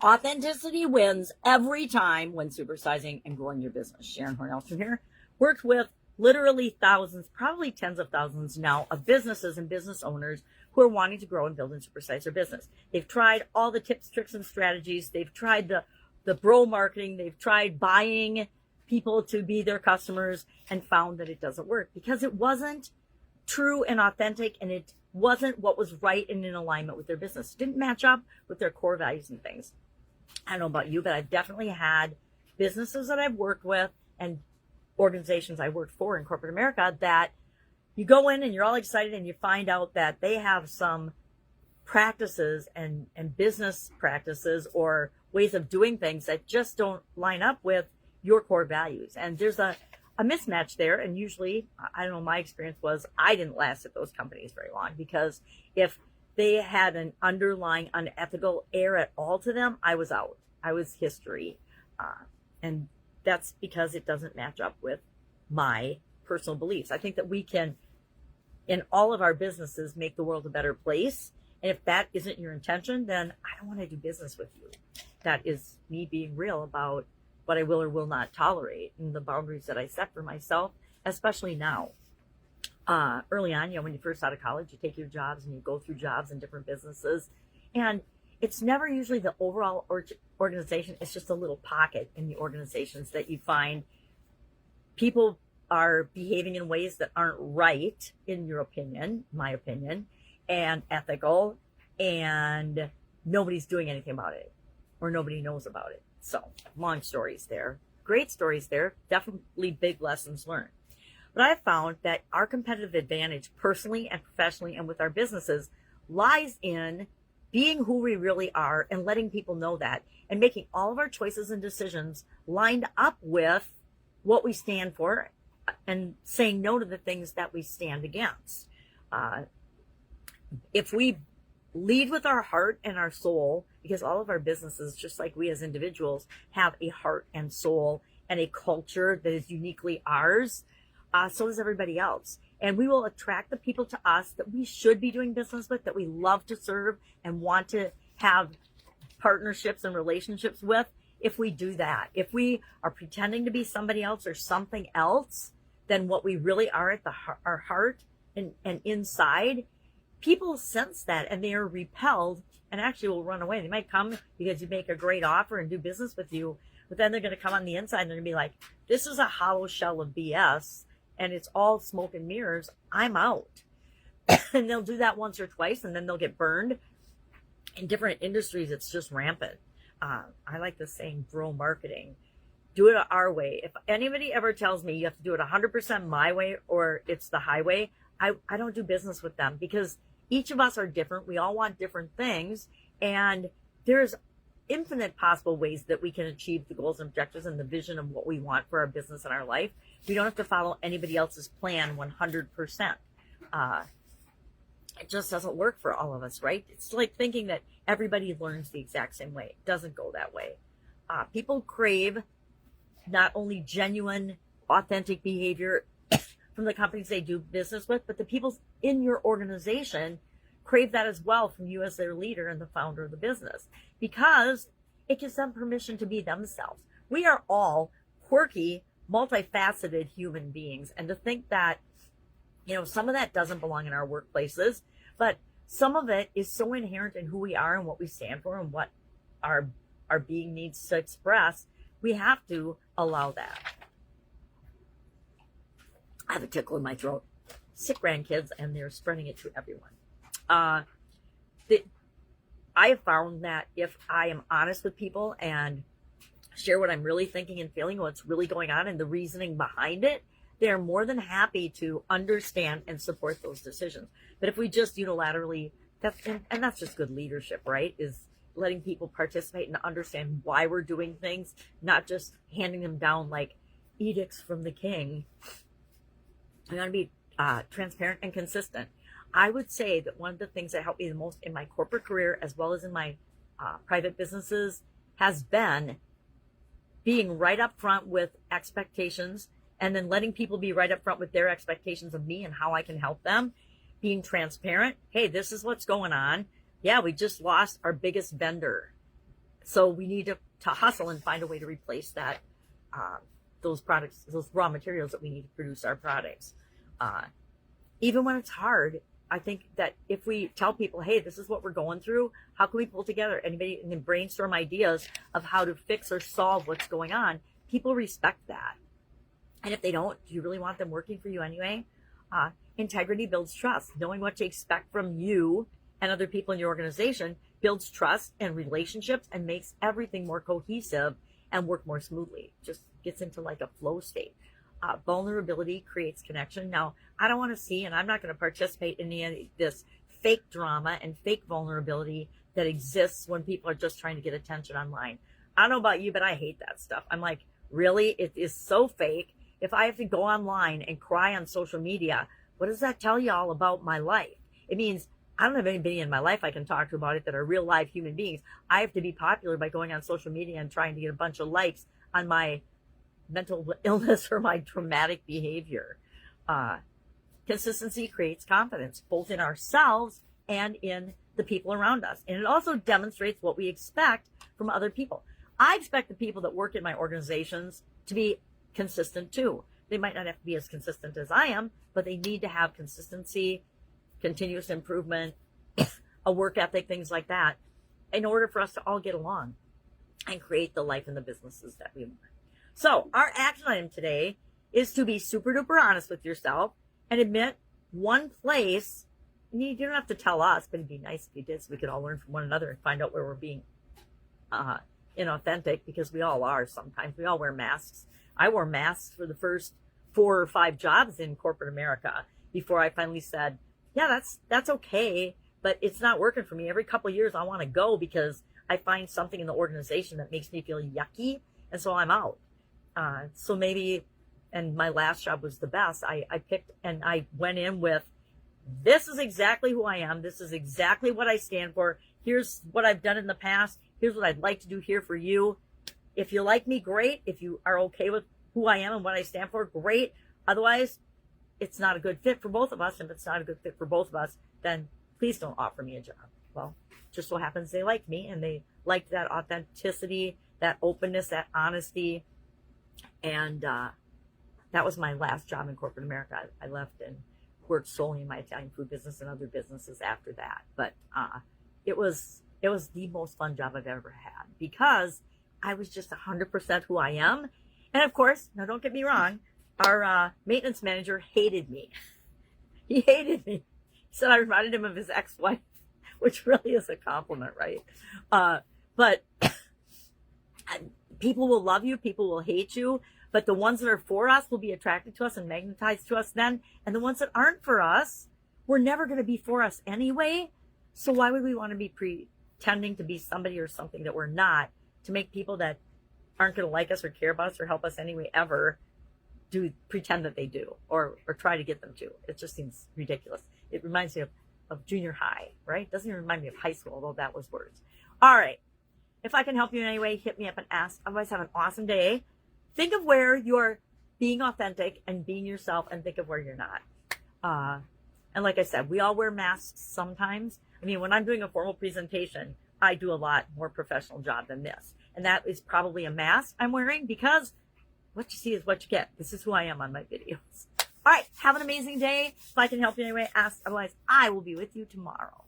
Authenticity wins every time when supersizing and growing your business. Sharon Horne-Ellstrom here. Worked with literally thousands, probably tens of thousands now, of businesses and business owners who are wanting to grow and build and supersize their business. They've tried all the tips, tricks, and strategies. They've tried the bro marketing. They've tried buying people to be their customers and found that it doesn't work because it wasn't true and authentic, and it wasn't what was right and in alignment with their business. It didn't match up with their core values and things. I don't know about you, but I've definitely had businesses that I've worked with and organizations I worked for in corporate America that you go in and you're all excited and you find out that they have some practices and business practices or ways of doing things that just don't line up with your core values. And there's a mismatch there. And usually, I don't know, my experience was I didn't last at those companies very long, because if they had an underlying unethical air at all to them, I was out. I was history. And that's because it doesn't match up with my personal beliefs. I think that we can, in all of our businesses, make the world a better place. And if that isn't your intention, then I don't want to do business with you. That is me being real about what I will or will not tolerate and the boundaries that I set for myself, especially now. Early on, when you're first out of college, you take your jobs and you go through jobs in different businesses. And it's never usually the overall organization. It's just a little pocket in the organizations that you find people are behaving in ways that aren't right, in your opinion, my opinion, and ethical, and nobody's doing anything about it, or nobody knows about it. So, long stories there. Great stories there. Definitely big lessons learned. But I've found that our competitive advantage, personally and professionally and with our businesses, lies in being who we really are and letting people know that, and making all of our choices and decisions lined up with what we stand for, and saying no to the things that we stand against. If we lead with our heart and our soul, because all of our businesses, just like we as individuals, have a heart and soul and a culture that is uniquely ours, so does everybody else. And we will attract the people to us that we should be doing business with, that we love to serve and want to have partnerships and relationships with, if we do that. If we are pretending to be somebody else or something else than what we really are at our heart and inside, people sense that and they are repelled and actually will run away. They might come because you make a great offer and do business with you, but then they're going to come on the inside and they're going to be like, this is a hollow shell of BS and it's all smoke and mirrors. I'm out. And they'll do that once or twice and then they'll get burned. In different industries, it's just rampant. I like the saying, bro marketing. Do it our way. If anybody ever tells me you have to do it 100% my way or it's the highway, I don't do business with them, because each of us are different. We all want different things. And there's infinite possible ways that we can achieve the goals and objectives and the vision of what we want for our business and our life. We don't have to follow anybody else's plan 100%. It just doesn't work for all of us, right? It's like thinking that everybody learns the exact same way. It doesn't go that way. People crave not only genuine, authentic behavior from the companies they do business with, but the people in your organization crave that as well from you as their leader and the founder of the business, because it gives them permission to be themselves. We are all quirky, multifaceted human beings. And to think that, some of that doesn't belong in our workplaces, but some of it is so inherent in who we are and what we stand for and what our being needs to express, we have to allow that. I have a tickle in my throat. Sick grandkids, and they're spreading it to everyone. I have found that if I am honest with people and share what I'm really thinking and feeling, what's really going on and the reasoning behind it, they're more than happy to understand and support those decisions. But if we just unilaterally, that's just good leadership, right? Is letting people participate and understand why we're doing things, not just handing them down like edicts from the king. I'm going to be transparent and consistent. I would say that one of the things that helped me the most in my corporate career, as well as in my private businesses, has been being right up front with expectations, and then letting people be right up front with their expectations of me and how I can help them. Being transparent. Hey, this is what's going on. Yeah, we just lost our biggest vendor. So we need to hustle and find a way to replace that, those products, those raw materials that we need to produce our products. Even when it's hard, I think that if we tell people, hey, this is what we're going through, how can we pull together anybody and then brainstorm ideas of how to fix or solve what's going on, people respect that. And if they don't, do you really want them working for you anyway? Integrity builds trust. Knowing what to expect from you and other people in your organization builds trust and relationships and makes everything more cohesive and work more smoothly. Just gets into like a flow state. Vulnerability creates connection. Now, I don't want to see, and I'm not going to participate in any of this fake drama and fake vulnerability that exists when people are just trying to get attention online. I don't know about you, but I hate that stuff. I'm like, really? It is so fake. If I have to go online and cry on social media, what does that tell y'all about my life? It means I don't have anybody in my life I can talk to about it that are real live human beings. I have to be popular by going on social media and trying to get a bunch of likes on my mental illness or my traumatic behavior. Consistency creates confidence, both in ourselves and in the people around us. And it also demonstrates what we expect from other people. I expect the people that work in my organizations to be consistent too. They might not have to be as consistent as I am, but they need to have consistency, continuous improvement, a work ethic, things like that, in order for us to all get along and create the life and the businesses that we want. So our action item today is to be super duper honest with yourself and admit one place. You don't have to tell us, but it'd be nice if you did so we could all learn from one another and find out where we're being inauthentic, because we all are sometimes. We all wear masks. I wore masks for the first 4 or 5 jobs in corporate America before I finally said, yeah, that's okay, but it's not working for me. Every couple of years I want to go because I find something in the organization that makes me feel yucky, and so I'm out. So maybe, and my last job was the best. I picked and I went in with, this is exactly who I am. This is exactly what I stand for. Here's what I've done in the past. Here's what I'd like to do here for you. If you like me, great. If you are okay with who I am and what I stand for, great. Otherwise, it's not a good fit for both of us. If it's not a good fit for both of us, then please don't offer me a job. Well, just so happens they liked me and they liked that authenticity, that openness, that honesty. And that was my last job in corporate America. I left and worked solely in my Italian food business and other businesses after that. But it was the most fun job I've ever had, because I was just 100% who I am. And of course, now don't get me wrong, our maintenance manager hated me. He hated me. He said I reminded him of his ex-wife, which really is a compliment, right? But people will love you, people will hate you, but the ones that are for us will be attracted to us and magnetized to us then. And the ones that aren't for us, were never going to be for us anyway. So why would we want to be pretending to be somebody or something that we're not, to make people that aren't going to like us or care about us or help us anyway ever pretend that they do, or try to get them to? It just seems ridiculous. It reminds me of junior high, right? Doesn't even remind me of high school, although that was worse. All right. If I can help you in any way, hit me up and ask. Otherwise, have an awesome day. Think of where you're being authentic and being yourself, and think of where you're not. And like I said, we all wear masks sometimes. I mean, when I'm doing a formal presentation, I do a lot more professional job than this. And that is probably a mask I'm wearing, because what you see is what you get. This is who I am on my videos. All right. Have an amazing day. If I can help you in any way, ask. Otherwise, I will be with you tomorrow.